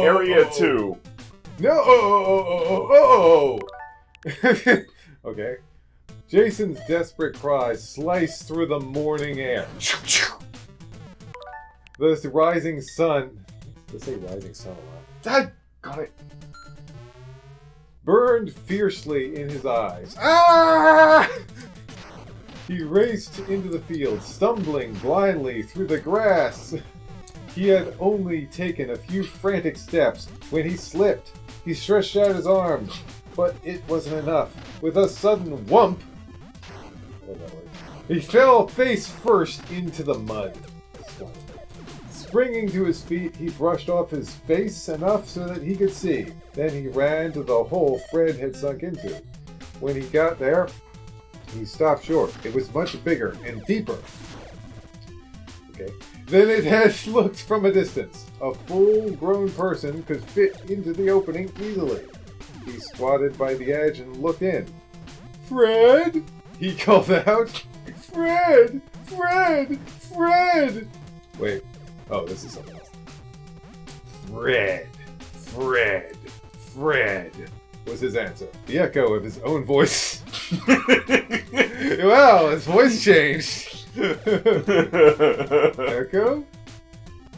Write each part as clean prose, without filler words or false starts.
Area 2. No! Okay. Jason's desperate cries slice through the morning air. The rising sun... Let's say rising sun a lot. Dad! Got it. Burned fiercely in his eyes. Ah! He raced into the field, stumbling blindly through the grass. He had only taken a few frantic steps when he slipped. He stretched out his arms, but it wasn't enough. With a sudden whump, he fell face first into the mud. Springing to his feet, he brushed off his face enough so that he could see. Then he ran to the hole Fred had sunk into. When he got there, he stopped short. It was much bigger and deeper. Okay. Than it had looked from a distance. A full-grown person could fit into the opening easily. He squatted by the edge and looked in. "Fred!" he called out. "Fred! Fred! Fred!" Wait. Oh, this is something else. "Fred! Fred! Fred!" was his answer. The echo of his own voice. Wow, his voice changed. Echo?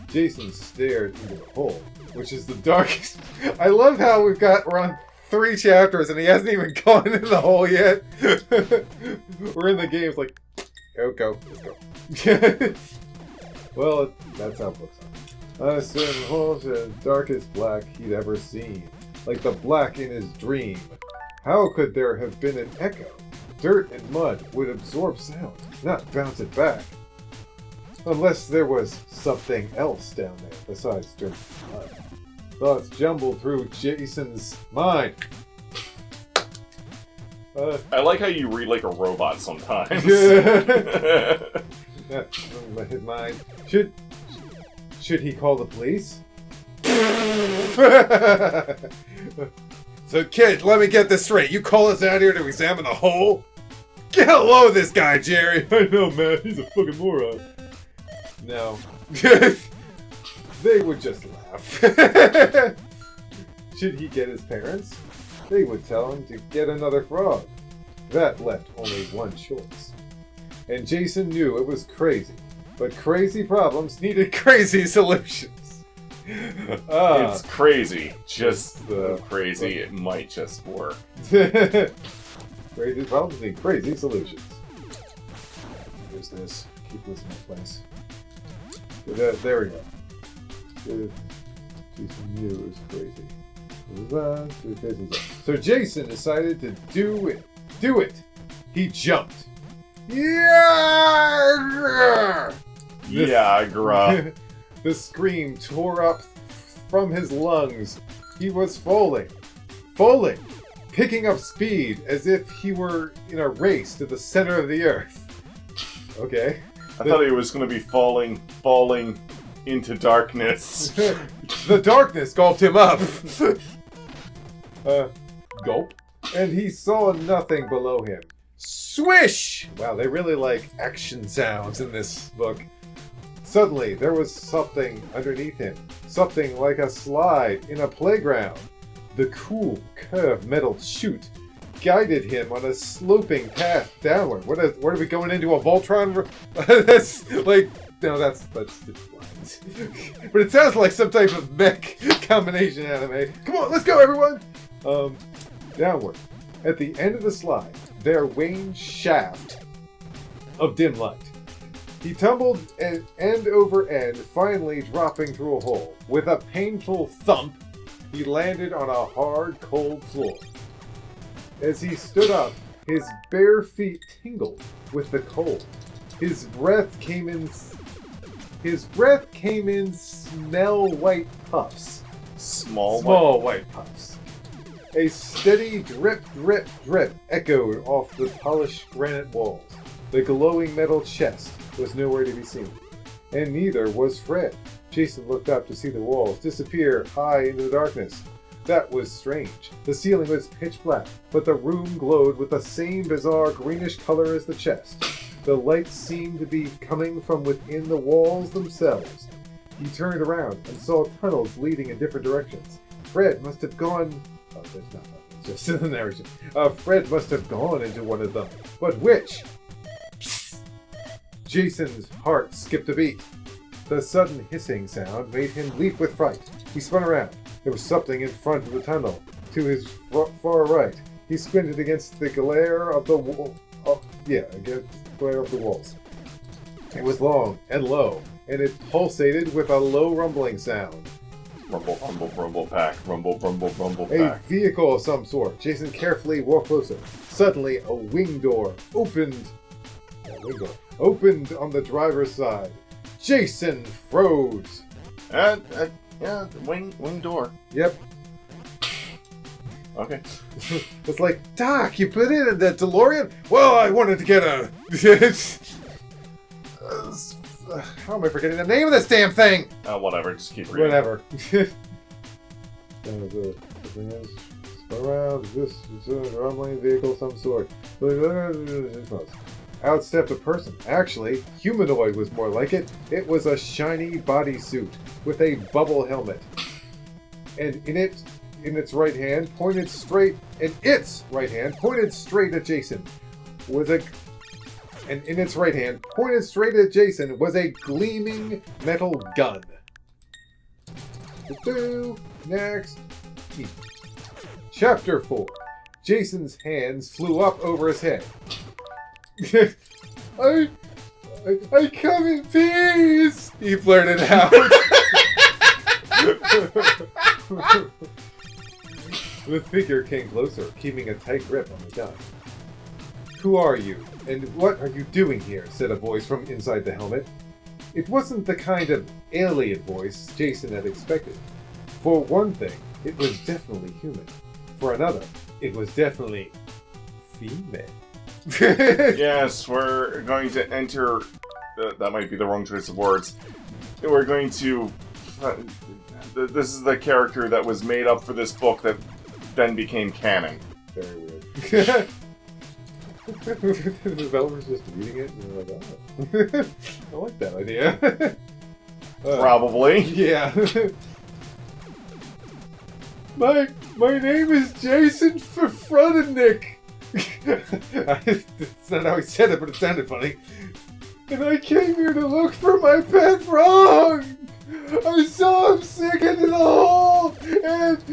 Jason stared into the hole, which is the darkest. I love how we're on 3 chapters and he hasn't even gone in the hole yet. We're in the game, it's like, go, let's go. Well, that's how books are. A certain hole, the darkest black he'd ever seen. Like the black in his dream. How could there have been an echo? Dirt and mud would absorb sound, not bounce it back. Unless there was something else down there besides dirt and mud. Thoughts jumbled through Jason's mind. I like how you read like a robot sometimes. His mind. Should he call the police? So, kid, let me get this straight. You call us out here to examine the hole? Get hello this guy, Jerry. I know, man. He's a fucking moron. No. They would just laugh. Should he get his parents? They would tell him to get another frog. That left only one choice. And Jason knew it was crazy. But crazy problems needed crazy solutions. It's crazy. Just crazy. It might just work. Crazy problems need crazy solutions. Here's this. Keep listening, please. There we go. Jason knew it was crazy. So Jason decided to do it. Do it! He jumped. Yeah! The scream tore up from his lungs. He was falling, picking up speed as if he were in a race to the center of the earth. Okay. I thought he was going to be falling into darkness. The darkness gulped him up. Gulp. And he saw nothing below him. Swish! Wow, they really like action sounds in this book. Suddenly, there was something underneath him. Something like a slide in a playground. The cool, curved metal chute guided him on a sloping path downward. What are we going into a Voltron? That's like... No, that's blind. But it sounds like some type of mech combination anime. Come on, let's go, everyone! Downward. At the end of the slide, there waned shaft of dim light. He tumbled end over end, finally dropping through a hole. With a painful thump, he landed on a hard, cold floor. As he stood up, his bare feet tingled with the cold. His breath came in smell white puffs. Small white puffs. A steady drip, drip, drip echoed off the polished granite walls. The glowing metal chest was nowhere to be seen. And neither was Fred. Jason looked up to see the walls disappear high into the darkness. That was strange. The ceiling was pitch black, but the room glowed with the same bizarre greenish color as the chest. The light seemed to be coming from within the walls themselves. He turned around and saw tunnels leading in different directions. Fred must have gone... Oh, there's not much. It's just in the narration. Fred must have gone into one of them. But which? Psst. Jason's heart skipped a beat. The sudden hissing sound made him leap with fright. He spun around. There was something in front of the tunnel, to his far right. He squinted against the glare of the wall. Against the glare of the walls. It was long and low, and it pulsated with a low rumbling sound. Rumble, rumble, rumble pack. Rumble, rumble, rumble A pack. vehicle of some sort. Jason carefully walked closer. Suddenly, a wing door opened. Opened on the driver's side. Jason froze. Yeah, wing door. Yep. Okay. It's like, Doc, you put it in the DeLorean? Well, I wanted to get a... How am I forgetting the name of this damn thing? Whatever, just keep reading. Whatever. The thing is, spun around, this is a rumbling vehicle of some sort. Out stepped a person. Actually, humanoid was more like it. It was a shiny bodysuit with a bubble helmet. And in its right hand, pointed straight at Jason, was a gleaming metal gun. Next. Chapter 4. Jason's hands flew up over his head. I come in peace, he blurted out. The figure came closer, keeping a tight grip on the gun. Who are you, and what are you doing here? Said a voice from inside the helmet. It wasn't the kind of alien voice Jason had expected. For one thing, it was definitely human. For another, it was definitely female. Yes, we're going to enter... that might be the wrong choice of words. We're going to... this is the character that was made up for this book that then became canon. Very weird. The developers just reading it and they're like, oh. I like that idea. Probably. Yeah. My name is Jason Frudenick. That's not how he said it, but it sounded funny. And I came here to look for my pet frog. I saw him sinking in the hole, and...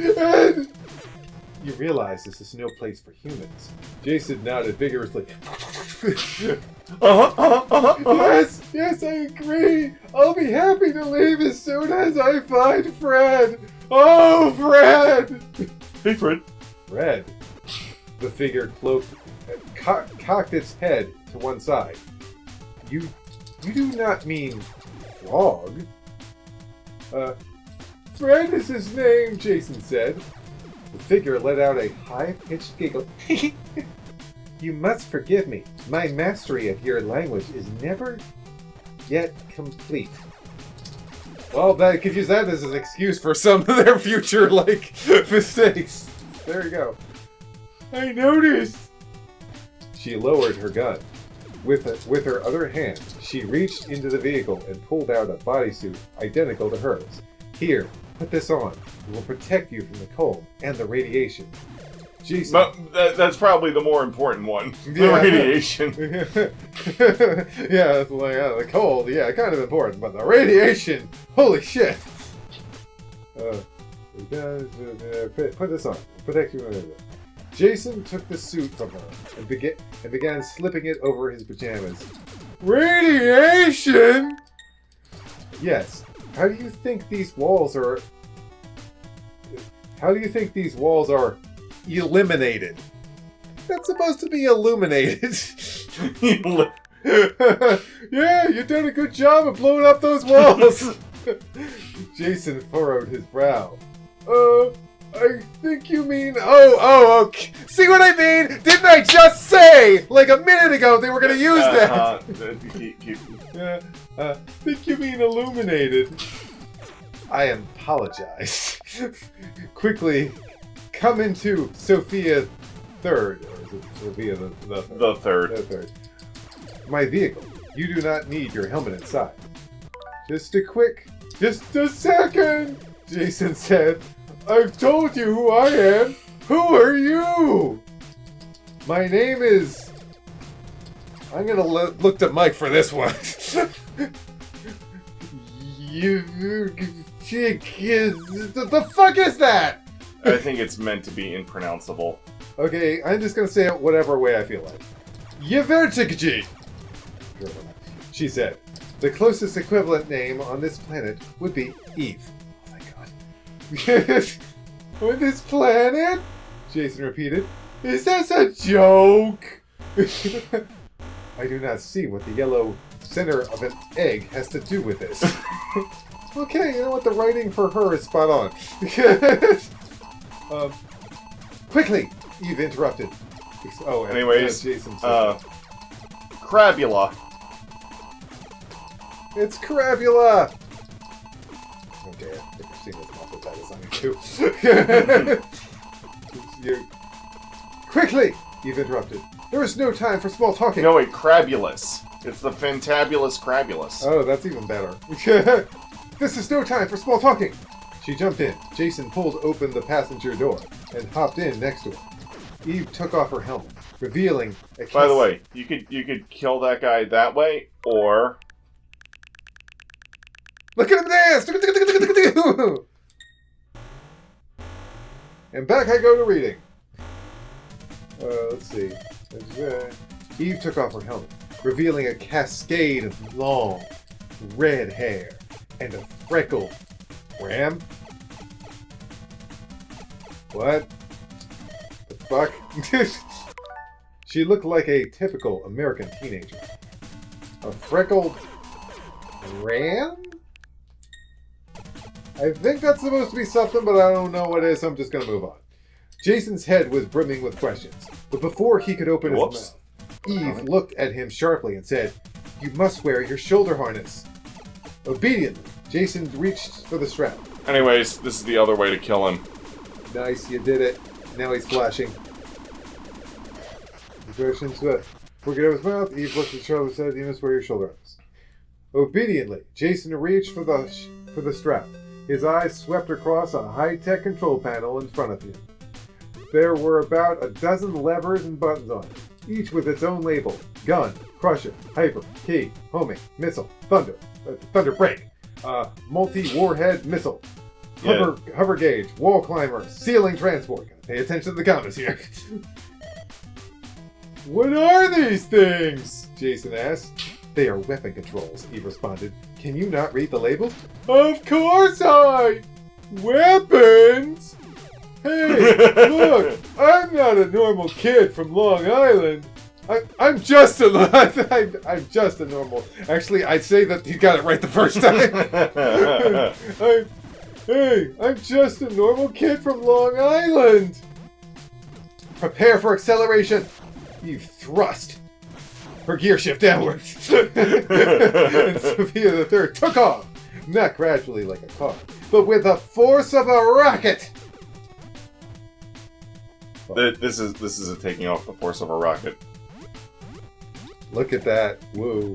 You realize this is no place for humans. Jason nodded vigorously. Yes, I agree. I'll be happy to leave as soon as I find Fred. Oh, Fred! Hey, Fred. Fred. The figure cocked its head to one side. You do not mean frog? Fred is his name, Jason said. The figure let out a high-pitched giggle. You must forgive me. My mastery of your language is never yet complete. Well, that could use that as an excuse for some of their future, mistakes. There you go. I noticed. She lowered her gun. With her other hand, she reached into the vehicle and pulled out a bodysuit identical to hers. Here, put this on. It will protect you from the cold and the radiation. Jason. But that's probably the more important one. The radiation. Yeah, it's like the cold. Yeah, kind of important, but the radiation. Holy shit. Put this on. Protect you. Jason took the suit from her and began slipping it over his pajamas. Radiation? Yes. How do you think these walls are eliminated? That's supposed to be illuminated. Yeah, you've done a good job of blowing up those walls. Jason furrowed his brow. I think you mean... okay. See what I mean? Didn't I just say, like a minute ago, they were going to use that? Think you mean illuminated. I apologize. Quickly, come into Sophia Third. Or is it Sophia the Third? The Third. The Third. My vehicle. You do not need your helmet inside. Just a quick Just a second, Jason said. I've told you who I am. Who are you? My name is... I'm gonna look to Mike for this one. The fuck is that? I think it's meant to be impronounceable. Okay, I'm just gonna say it whatever way I feel like. Yvertigji, she said. The closest equivalent name on this planet would be Eve. Oh my god. On this planet? Jason repeated. Is this a joke? I do not see what the yellow center of an egg has to do with this. Okay, you know what? The writing for her is spot on. Quickly! Eve interrupted. Oh, and anyways, Jason said, Carbullus. It's Carbullus! Okay, I think I've seen this multiple titles on YouTube. Quickly! Eve interrupted. There is no time for small talking. No, wait, Carbullus. It's the fantabulous Carbullus. Oh, that's even better. This is no time for small talking. She jumped in. Jason pulled open the passenger door and hopped in next to her. Eve took off her helmet, revealing a By the way, you could kill that guy that way, or... Look at him dance! And back I go to reading. Let's see. Eve took off her helmet, revealing a cascade of long, red hair and a freckled ram. What? The fuck? She looked like a typical American teenager. A freckled ram? I think that's supposed to be something, but I don't know what it is, so I'm just going to move on. Jason's head was brimming with questions, but before he could open his mouth, Eve looked at him sharply and said, "You must wear your shoulder harness." Obediently, Jason reached for the strap. Anyways, this is the other way to kill him. Nice, you did it. Now he's flashing. Forget his mouth. Eve looked at Charlotte and said, "You must wear your shoulder harness." Obediently, Jason reached for the strap. His eyes swept across a high-tech control panel in front of him. There were about a dozen levers and buttons on it, each with its own label: gun, crusher, hyper, key, homing, missile, thunder break, multi-warhead missile, hover gauge, wall climber, ceiling transport. Gotta pay attention to the comments here. What are these things? Jason asked. They are weapon controls, Eve responded. Can you not read the label? Of course Weapons? Hey, look, I'm not a normal kid from Long Island. I'm just a normal. Actually, I'd say that you got it right the first time. I'm just a normal kid from Long Island. Prepare for acceleration. You thrust. Her gear shift downwards. And Sophia the Third took off, not gradually like a car, but with the force of a rocket. This is a taking off the force of a rocket. Look at that. Whoa.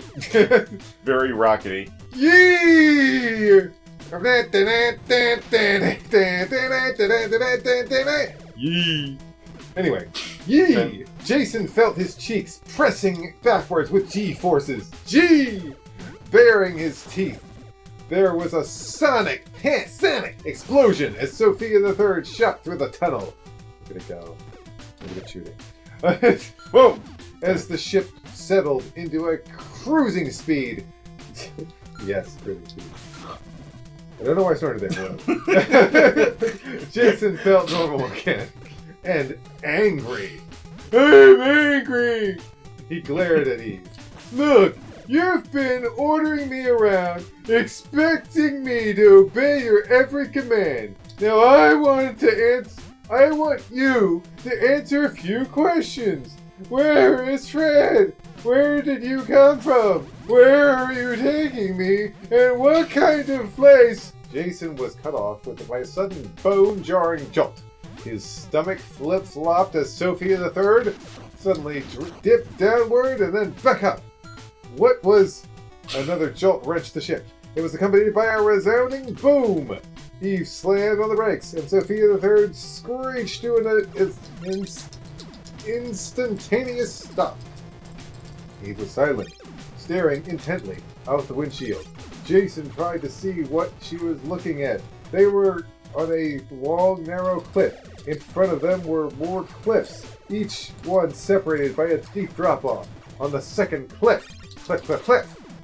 Very rockety. Yee! Yee! Anyway, yee! Jason felt his cheeks pressing backwards with G-forces. G! Baring his teeth. There was a sonic explosion as Sophia the Third shot through the tunnel. Look at it go. Look at it shooting. Whoa! As the ship settled into a cruising speed. Yes, cruising speed. I don't know why I started there. Jason felt normal again. And angry. I'm angry! He glared at Eve. Look, you've been ordering me around, expecting me to obey your every command. Now I want you to answer a few questions. Where is Fred? Where did you come from? Where are you taking me? And what kind of place? Jason was cut off by a sudden bone-jarring jolt. His stomach flip-flopped as Sophia the Third suddenly dipped downward and then back up. What was... Another jolt wrenched the ship. It was accompanied by a resounding boom. Eve slammed on the brakes, and Sophia the Third screeched to an instantaneous stop. Eve was silent, staring intently out the windshield. Jason tried to see what she was looking at. They were on a long, narrow cliff. In front of them were more cliffs, each one separated by a deep drop-off. On the second cliff,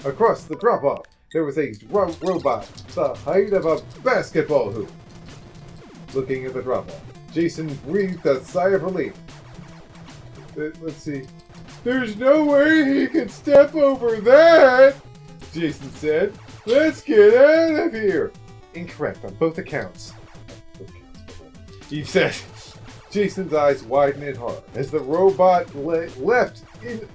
across the drop-off, there was a robot the height of a basketball hoop. Looking at the drop-off, Jason breathed a sigh of relief. Let's see. There's no way he can step over that, Jason said. Let's get out of here. Incorrect on both accounts. Eve said. Jason's eyes widened in horror as the robot leapt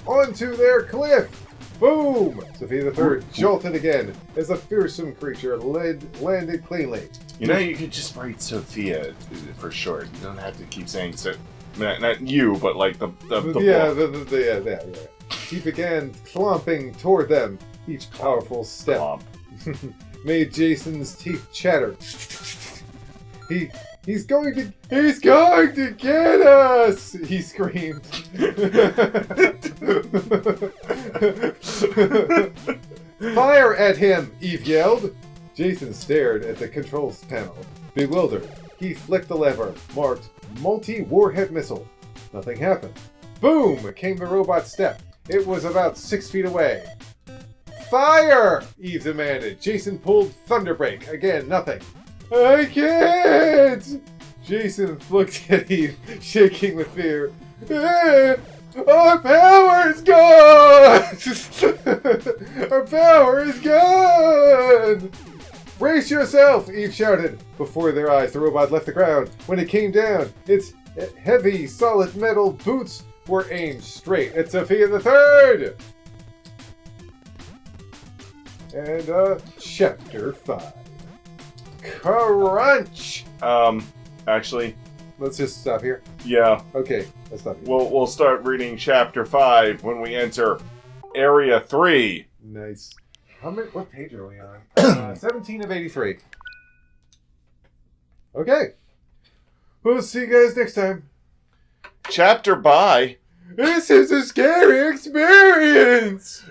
onto their cliff. Boom! Sophia the Third jolted again as the fearsome creature landed cleanly. You know, you could just write Sophia for short. You don't have to keep saying so. Not you, but like the book. Yeah. He began clomping toward them. Each powerful step made Jason's teeth chatter. He's going to get us! He screamed. Fire at him! Eve yelled. Jason stared at the controls panel, bewildered. He flicked the lever, marked multi-warhead missile. Nothing happened. Boom! Came the robot step. It was about 6 feet away. Fire! Eve demanded. Jason pulled thunder brake. Again, nothing. I can't! Jason looked at Eve, shaking with fear. Our power is gone! Our power is gone! Brace yourself! Eve shouted. Before their eyes, the robot left the ground. When it came down, its heavy, solid metal boots were aimed straight at Sophia the Third. And, Chapter 5. Crunch! Actually... Let's just stop here. Yeah. Okay, let's stop here. We'll start reading Chapter 5 when we enter Area 3. Nice. What page are we on? 17 of 83. Okay. We'll see you guys next time. Chapter by... This is a scary experience!